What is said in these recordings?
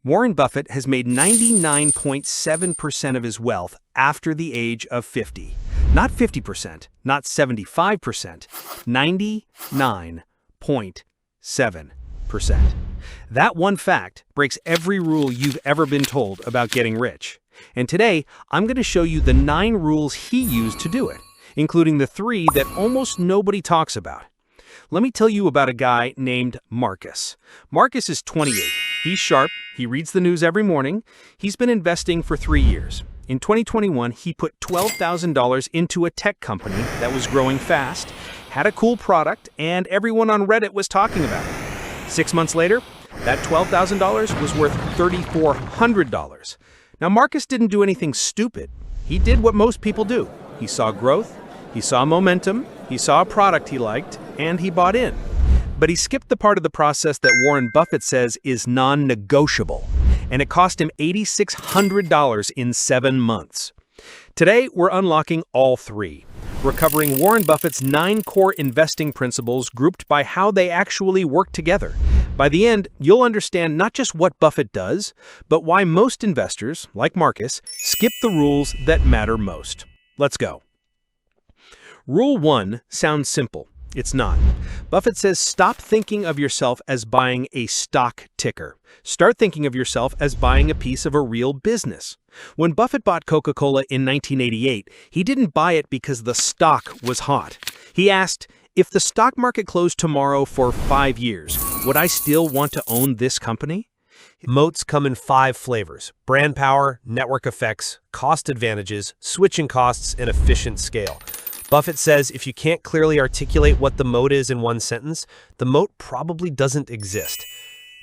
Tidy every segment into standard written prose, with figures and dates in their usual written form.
Warren Buffett has made 99.7% of his wealth after the age of 50. Not 50%, not 75%, 99.7%. That one fact breaks every rule you've ever been told about getting rich. And today, I'm going to show you the 9 rules he used to do it, including the 3 that almost nobody talks about. Let me tell you about a guy named Marcus. Marcus is 28. He's sharp. He reads the news every morning. He's been investing for 3 years. In 2021, he put $12,000 into a tech company that was growing fast, had a cool product, and everyone on Reddit was talking about it. 6 months later, that $12,000 was worth $3,400. Now, Marcus didn't do anything stupid. He did what most people do. He saw growth, he saw momentum, he saw a product he liked, and he bought in. But he skipped the part of the process that Warren Buffett says is non-negotiable, and it cost him $8,600 in 7 months. Today, we're unlocking all 3. We're covering Warren Buffett's 9 core investing principles grouped by how they actually work together. By the end, you'll understand not just what Buffett does, but why most investors, like Marcus, skip the rules that matter most. Let's go. Rule 1 sounds simple. It's not. Buffett says stop thinking of yourself as buying a stock ticker. Start thinking of yourself as buying a piece of a real business. When Buffett bought Coca-Cola in 1988, he didn't buy it because the stock was hot. He asked, if the stock market closed tomorrow for 5 years, would I still want to own this company? Moats come in 5 flavors: brand power, network effects, cost advantages, switching costs, and efficient scale. Buffett says if you can't clearly articulate what the moat is in one sentence, the moat probably doesn't exist.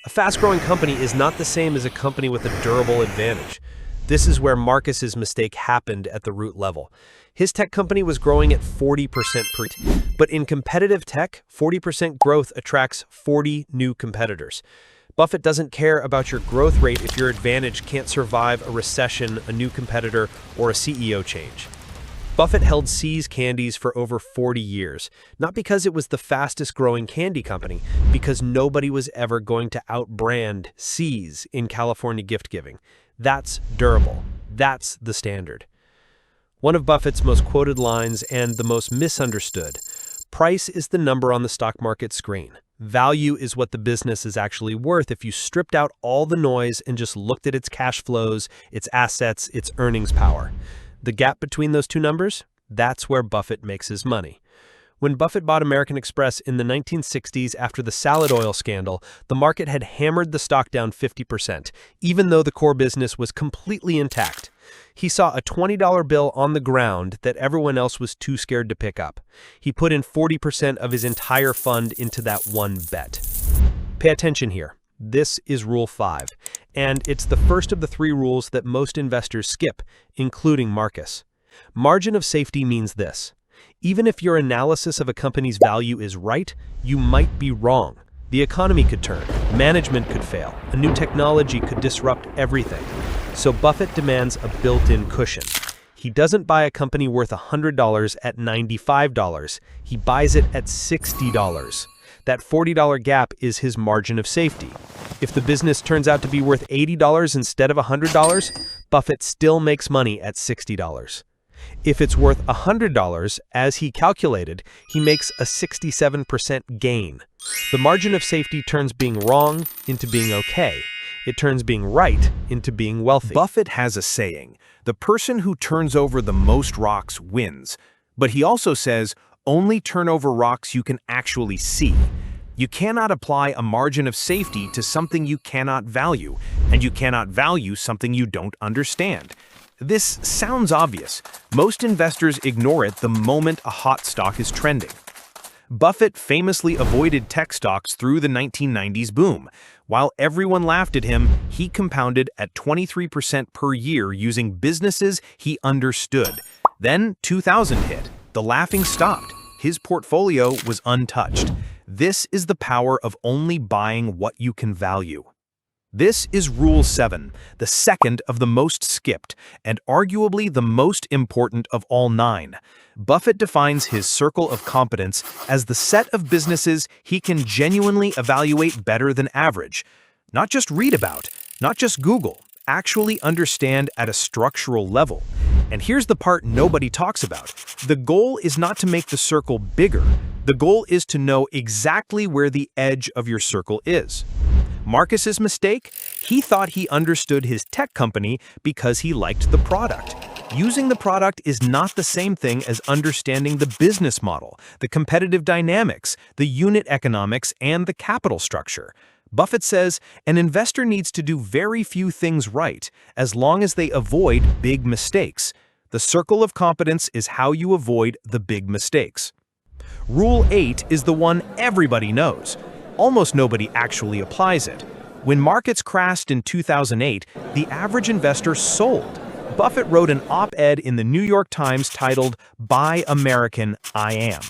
A fast-growing company is not the same as a company with a durable advantage. This is where Marcus's mistake happened at the root level. His tech company was growing at 40% per year, but in competitive tech, 40% growth attracts 40 new competitors. Buffett doesn't care about your growth rate if your advantage can't survive a recession, a new competitor, or a CEO change. Buffett held See's Candies for over 40 years, not because it was the fastest growing candy company, because nobody was ever going to outbrand See's in California gift giving. That's durable. That's the standard. One of Buffett's most quoted lines and the most misunderstood: price is the number on the stock market screen. Value is what the business is actually worth if you stripped out all the noise and just looked at its cash flows, its assets, its earnings power. The gap between those 2 numbers, that's where Buffett makes his money. When Buffett bought American Express in the 1960s after the salad oil scandal, the market had hammered the stock down 50%, even though the core business was completely intact. He saw a $20 bill on the ground that everyone else was too scared to pick up. He put in 40% of his entire fund into that one bet. Pay attention here. This is Rule 5, and it's the first of the 3 rules that most investors skip, including Marcus. Margin of safety means this: even if your analysis of a company's value is right, you might be wrong. The economy could turn, management could fail, a new technology could disrupt everything. So Buffett demands a built-in cushion. He doesn't buy a company worth $100 at $95. He buys it at $60. That $40 gap is his margin of safety. If the business turns out to be worth $80 instead of $100, Buffett still makes money at $60. If it's worth $100, as he calculated, he makes a 67% gain. The margin of safety turns being wrong into being okay. It turns being right into being wealthy. Buffett has a saying, the person who turns over the most rocks wins. But he also says, only turn over rocks you can actually see. You cannot apply a margin of safety to something you cannot value, and you cannot value something you don't understand. This sounds obvious. Most investors ignore it the moment a hot stock is trending. Buffett famously avoided tech stocks through the 1990s boom. While everyone laughed at him, he compounded at 23% per year using businesses he understood. Then 2000 hit. The laughing stopped. His portfolio was untouched. This is the power of only buying what you can value. This is Rule 7, the second of the most skipped, and arguably the most important of all 9. Buffett defines his circle of competence as the set of businesses he can genuinely evaluate better than average. Not just read about, Not just Google, actually understand at a structural level. And here's the part nobody talks about. The goal is not to make the circle bigger. The goal is to know exactly where the edge of your circle is. Marcus's mistake? He thought he understood his tech company because he liked the product. Using the product is not the same thing as understanding the business model, the competitive dynamics, the unit economics, and the capital structure. Buffett says an investor needs to do very few things right, as long as they avoid big mistakes. The circle of competence is how you avoid the big mistakes. Rule 8 is the one everybody knows. Almost nobody actually applies it. When markets crashed in 2008, the average investor sold. Buffett wrote an op-ed in the New York Times titled, "Buy American, I Am."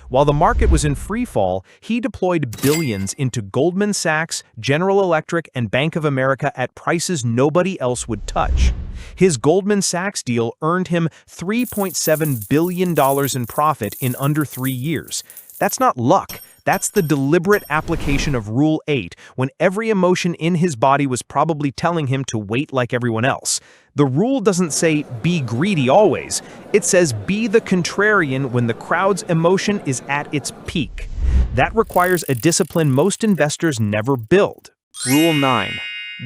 While the market was in free fall, he deployed billions into Goldman Sachs, General Electric, and Bank of America at prices nobody else would touch. His Goldman Sachs deal earned him $3.7 billion in profit in under 3 years. That's not luck. That's the deliberate application of Rule 8 when every emotion in his body was probably telling him to wait like everyone else. The rule doesn't say be greedy always. It says be the contrarian when the crowd's emotion is at its peak. That requires a discipline most investors never build. Rule 9,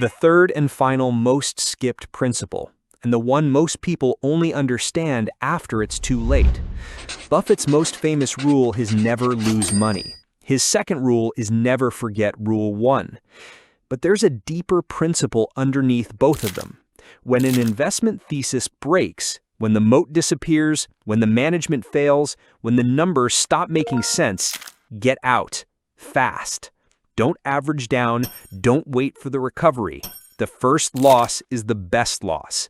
the third and final most skipped principle, and the one most people only understand after it's too late. Buffett's most famous rule is never lose money. His second rule is never forget Rule 1. But there's a deeper principle underneath both of them. When an investment thesis breaks, when the moat disappears, when the management fails, when the numbers stop making sense, get out, fast. Don't average down, don't wait for the recovery. The first loss is the best loss.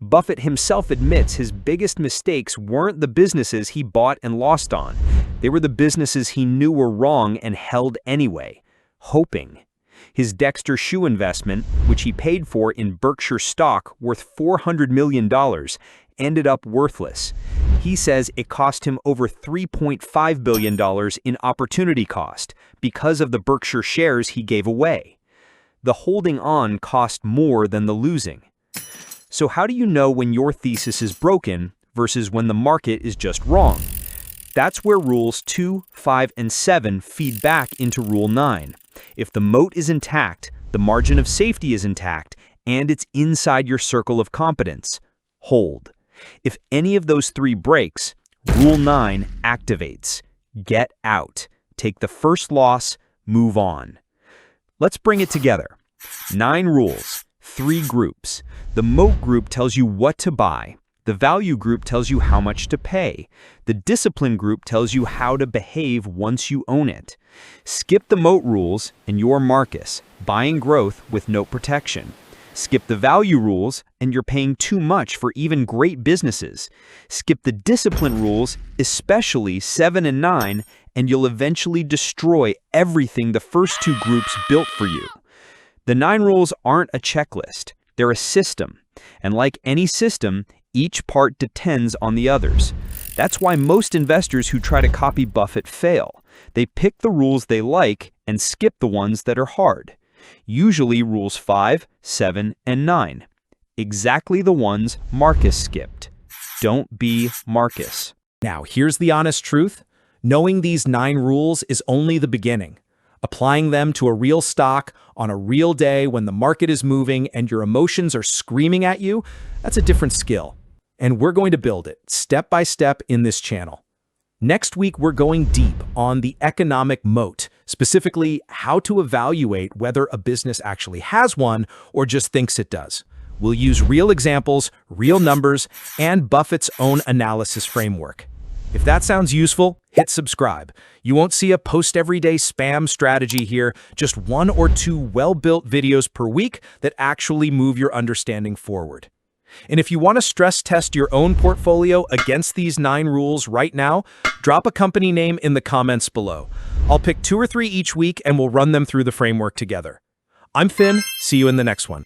Buffett himself admits his biggest mistakes weren't the businesses he bought and lost on. They were the businesses he knew were wrong and held anyway, hoping. His Dexter shoe investment, which he paid for in Berkshire stock worth $400 million, ended up worthless. He says it cost him over $3.5 billion in opportunity cost because of the Berkshire shares he gave away. The holding on cost more than the losing. So how do you know when your thesis is broken versus when the market is just wrong? That's where Rules 2, 5, and 7 feed back into Rule 9. If the moat is intact, the margin of safety is intact, and it's inside your circle of competence, hold. If any of those three breaks, Rule 9 activates. Get out. Take the first loss, move on. Let's bring it together. 9 rules, 3 groups. The moat group tells you what to buy. The value group tells you how much to pay. The discipline group tells you how to behave once you own it. Skip the moat rules and you're Marcus, buying growth with no protection. Skip the value rules and you're paying too much for even great businesses. Skip the discipline rules, especially 7 and 9, and you'll eventually destroy everything the first 2 groups built for you. The 9 rules aren't a checklist. They're a system. And like any system, each part depends on the others. That's why most investors who try to copy Buffett fail. They pick the rules they like and skip the ones that are hard. Usually rules 5, 7, and 9. Exactly the ones Marcus skipped. Don't be Marcus. Now, here's the honest truth. Knowing these 9 rules is only the beginning. Applying them to a real stock on a real day when the market is moving and your emotions are screaming at you, that's a different skill. And we're going to build it step by step in this channel. Next week, we're going deep on the economic moat, specifically how to evaluate whether a business actually has one or just thinks it does. We'll use real examples, real numbers, and Buffett's own analysis framework. If that sounds useful, hit subscribe. You won't see a post-everyday spam strategy here, just 1 or 2 well-built videos per week that actually move your understanding forward. And if you want to stress test your own portfolio against these 9 rules right now, drop a company name in the comments below. I'll pick 2 or 3 each week and we'll run them through the framework together. I'm Finn. See you in the next one.